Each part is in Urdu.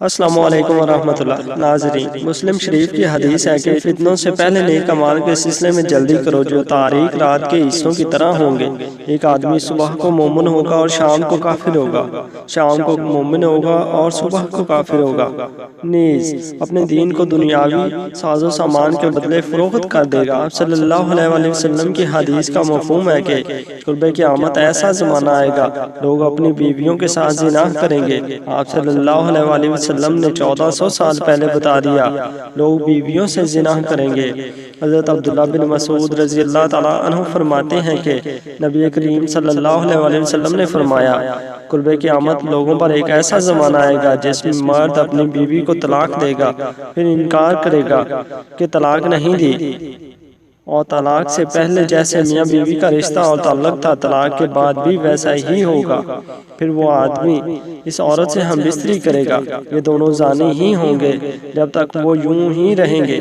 السلام علیکم ورحمۃ اللہ۔ ناظرین، مسلم شریف کی حدیث ہے کہ فتنوں سے پہلے نیک اعمال کے سلسلے میں جلدی کرو جو تاریک رات کے حصوں کی طرح ہوں گے۔ ایک آدمی صبح کو مومن ہوگا اور شام کو کافر ہوگا، شام کو مومن ہوگا اور صبح کو کافر ہوگا۔ نیز اپنے دین کو دنیاوی ساز و سامان کے بدلے فروخت کر دے گا۔ آپ صلی اللہ علیہ وسلم کی حدیث کا مفہوم ہے کہ قرب قیامت ایسا زمانہ آئے گا لوگ اپنی بیویوں کے ساتھ زنا کریں گے۔ آپ صلی اللہ علیہ وسلم نے 1400 سال پہلے بتا دیا لوگ بیویوں سے زنا کریں گے۔ حضرت عبداللہ بن مسعود رضی اللہ تعالیٰ عنہ فرماتے ہیں کہ نبی کریم صلی اللہ علیہ وسلم نے فرمایا قرب قیامت لوگوں پر ایک ایسا زمانہ آئے گا جس میں مرد اپنی بیوی کو طلاق دے گا، پھر انکار کرے گا کہ طلاق نہیں دی، اور طلاق سے پہلے جیسے میاں بیوی کا رشتہ اور تعلق تھا طلاق کے بعد بھی ویسا ہی ہوگا۔ پھر وہ آدمی اس عورت سے ہم بستری کرے گا، یہ دونوں زانی ہی ہوں گے جب تک وہ یوں ہی رہیں گے۔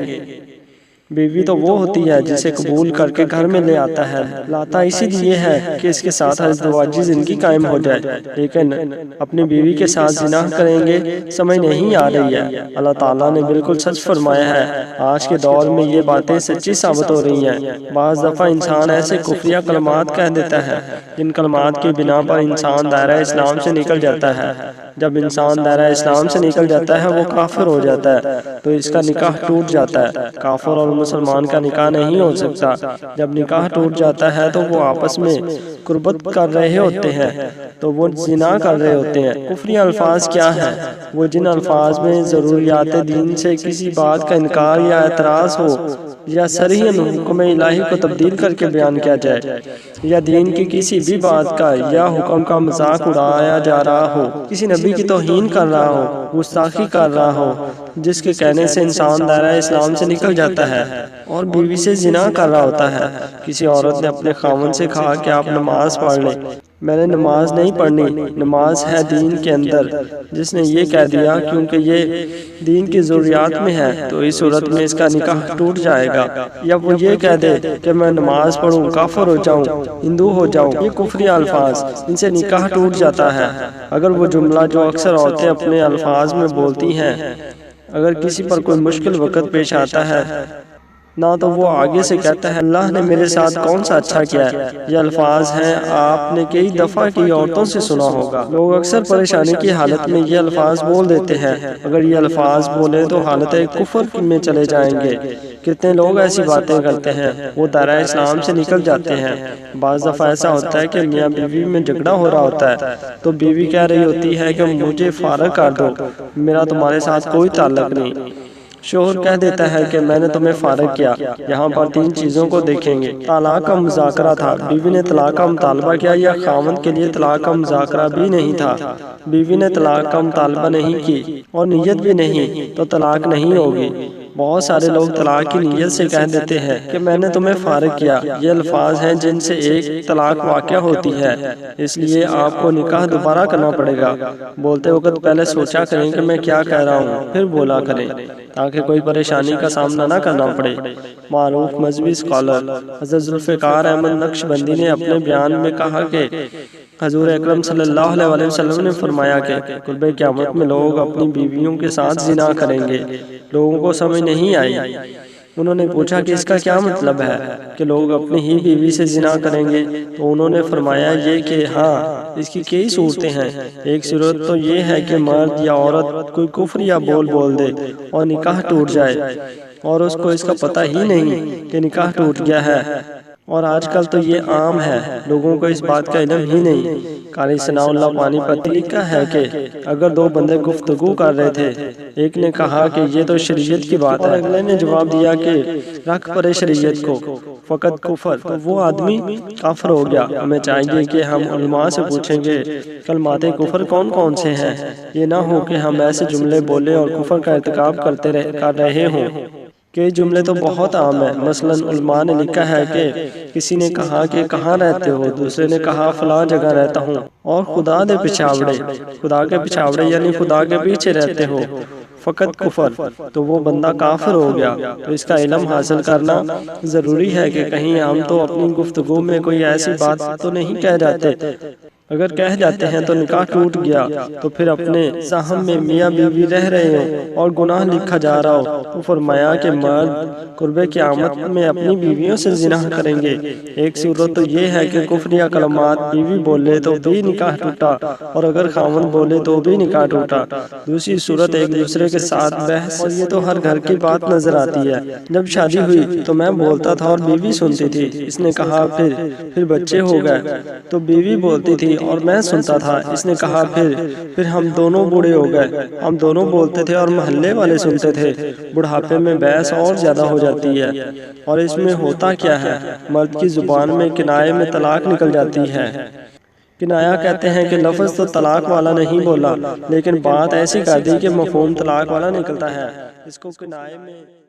بیوی تو وہ ہوتی ہے جسے قبول کر کے گھر میں لے آتا ہے، لاتا اسی لیے ہے کہ اس کے ساتھ ازدواجی زندگی قائم ہو جائے، لیکن اپنی بیوی کے ساتھ زنا کریں گے سمجھ نہیں آ رہی ہے۔ اللہ تعالیٰ نے بالکل سچ فرمایا ہے۔ آج کے دور میں یہ باتیں سچی ثابت ہو رہی ہیں۔ بعض دفعہ انسان ایسے کفریہ کلمات کہہ دیتا ہے جن کلمات کی بنا پر انسان دائرہ اسلام سے نکل جاتا ہے۔ جب انسان دائرہ اسلام سے نکل جاتا ہے وہ کافر ہو جاتا ہے، تو اس کا نکاح ٹوٹ جاتا ہے۔ کافر اور مسلمان کا نکاح نہیں ہو سکتا۔ جب نکاح ٹوٹ جاتا ہے تو وہ آپس میں قربت کر رہے ہوتے ہیں تو وہ زنا کر رہے ہوتے ہیں۔ کفری الفاظ کیا ہیں؟ وہ جن الفاظ میں ضروریات دین سے کسی بات کا انکار یا اعتراض ہو، یا صریحاً حکم الہی کو تبدیل کر کے بیان کیا جائے، یا دین کی کسی بھی بات کا یا حکم کا مذاق اڑایا جا رہا ہو، کسی نبی کی توہین کر رہا ہو، گستاخی کر رہا ہو، جس کے کہنے سے انسان دائرہ اسلام سے نکل جاتا ہے اور بیوی سے زنا کر رہا ہوتا ہے۔ کسی عورت نے اپنے خاوند سے کہا کہ آپ نماز پڑھ لیں، میں نے نماز نہیں پڑھنی، نماز ہے دین کے اندر۔ جس نے یہ کہہ دیا کیونکہ یہ دین کی ضروریات میں ہے تو اس صورت میں اس کا نکاح ٹوٹ جائے گا۔ یا وہ یہ کہہ دے کہ میں نماز پڑھوں کافر ہو جاؤں، ہندو ہو جاؤں، یہ کفری الفاظ، ان سے نکاح ٹوٹ جاتا ہے۔ اگر وہ جملہ جو اکثر عورتیں اپنے الفاظ میں بولتی ہیں، اگر کسی پر کوئی مشکل وقت پیش آتا ہے نہ تو وہ آگے سے کہتا ہے اللہ نے میرے ساتھ کون سا اچھا کیا ہے۔ یہ الفاظ ہیں آپ نے کئی دفعہ کی عورتوں سے سنا ہوگا۔ لوگ اکثر پریشانی کی حالت میں یہ الفاظ بول دیتے ہیں۔ اگر یہ الفاظ بولیں تو حالت کفر میں چلے جائیں گے۔ کتنے لوگ ایسی باتیں کرتے ہیں، وہ دائرہ اسلام سے نکل جاتے ہیں۔ بعض دفعہ ایسا ہوتا ہے کہ میاں بیوی میں جھگڑا ہو رہا ہوتا ہے تو بیوی کہہ رہی ہوتی ہے کہ مجھے فارغ کر دو، میرا تمہارے ساتھ کوئی تعلق نہیں۔ شوہر کہہ دیتا ہے کہ میں نے تمہیں فارغ کیا۔ یہاں پر تین چیزوں کو دیکھیں گے۔ طلاق کا مذاکرہ تھا، بیوی نے طلاق کا مطالبہ کیا، یا خاوند کے لیے طلاق کا مذاکرہ بھی نہیں تھا، بیوی نے طلاق کا مطالبہ نہیں کی اور نیت بھی نہیں تو طلاق نہیں ہوگی۔ بہت سارے لوگ طلاق کی نیت سے کہہ دیتے ہیں کہ میں نے تمہیں فارغ کیا۔ یہ الفاظ ہیں جن سے ایک طلاق واقع ہوتی ہے، اس لیے آپ کو نکاح دوبارہ کرنا پڑے گا۔ بولتے وقت پہلے سوچا کریں کہ میں کیا کہہ رہا ہوں، پھر بولا کریں تاکہ کوئی پریشانی کا سامنا نہ کرنا پڑے۔ معروف مذہبی اسکالر حضرت ذوالفقار احمد نقشبندی نے اپنے بیان میں کہا کہ حضور اکرم صلی اللہ علیہ وسلم نے فرمایا کہ قرب قیامت میں لوگ اپنی بیویوں کے ساتھ زنا کریں گے۔ لوگوں کو سمجھ نہیں آئی۔ انہوں نے پوچھا کہ اس کا کیا مطلب ہے کہ لوگ اپنی ہی بیوی سے زنا کریں گے؟ تو انہوں نے فرمایا یہ کہ ہاں، اس کی کئی صورتیں ہیں۔ ایک صورت تو یہ ہے کہ مرد یا عورت کوئی کفر یا بول دے اور نکاح ٹوٹ جائے اور اس کو اس کا پتہ ہی نہیں کہ نکاح ٹوٹ گیا ہے، اور آج کل تو یہ عام ہے، لوگوں کو اس بات کا علم ہی نہیں۔ قاری ثناء اللہ پانی پتی لکھا ہے کہ اگر دو بندے گفتگو کر رہے تھے، ایک نے کہا کہ یہ تو شریعت کی بات ہے، اگلے نے جواب دیا کہ رکھ پڑے شریعت کو، فقط کفر، تو وہ آدمی کافر ہو گیا۔ ہمیں چاہیے کہ ہم علماء سے پوچھیں کہ کلمات کفر کون کون سے ہیں، یہ نہ ہو کہ ہم ایسے جملے بولے اور کفر کا ارتکاب کر رہے ہوں۔ کئی جملے تو بہت عام ہیں۔ مثلا علماء نے لکھا ہے کہ کسی نے کہا کہ کہاں رہتے ہو، دوسرے نے کہا فلاں جگہ رہتا ہوں، اور خدا دے پچھاوڑے، خدا کے پچھاوڑے یعنی خدا کے پیچھے رہتے ہو، فقط کفر، تو وہ بندہ کافر ہو گیا۔ تو اس کا علم حاصل کرنا ضروری ہے کہ کہیں ہم تو اپنی گفتگو میں کوئی ایسی بات تو نہیں کہہ جاتے اگر کہہ جاتے ہیں تو نکاح ٹوٹ گیا تو پھر اپنے سہم میں میاں بیوی رہ رہے ہوں اور گناہ لکھا جا رہا ہو تو فرمایا کہ مرد قرب قیامت میں اپنی بیویوں سے زنا کریں گے۔ ایک صورت تو یہ ہے کہ کفر یا کلمات بیوی بولے تو بھی نکاح ٹوٹا اور اگر خاوند بولے تو بھی نکاح ٹوٹا۔ دوسری صورت ایک دوسرے کے ساتھ بحث، اور یہ تو ہر گھر کی بات نظر آتی ہے۔ جب شادی ہوئی تو میں بولتا تھا اور بیوی سنتی تھی۔ اس نے کہا پھر بچے ہو گئے تو بیوی بولتی تھی اور میں سنتا تھا۔ اس نے کہا پھر ہم دونوں بوڑھے ہو گئے، ہم دونوں بولتے تھے اور محلے والے سنتے تھے۔ بڑھاپے میں بحث اور زیادہ ہو جاتی ہے۔ اور اس میں ہوتا کیا ہے؟ مرد کی زبان میں کنائے میں طلاق نکل جاتی ہے۔ کنایا کہتے ہیں کہ لفظ تو طلاق والا نہیں بولا لیکن بات ایسی کر دی کہ مفہوم طلاق والا نکلتا ہے۔ اس کو کنائے میں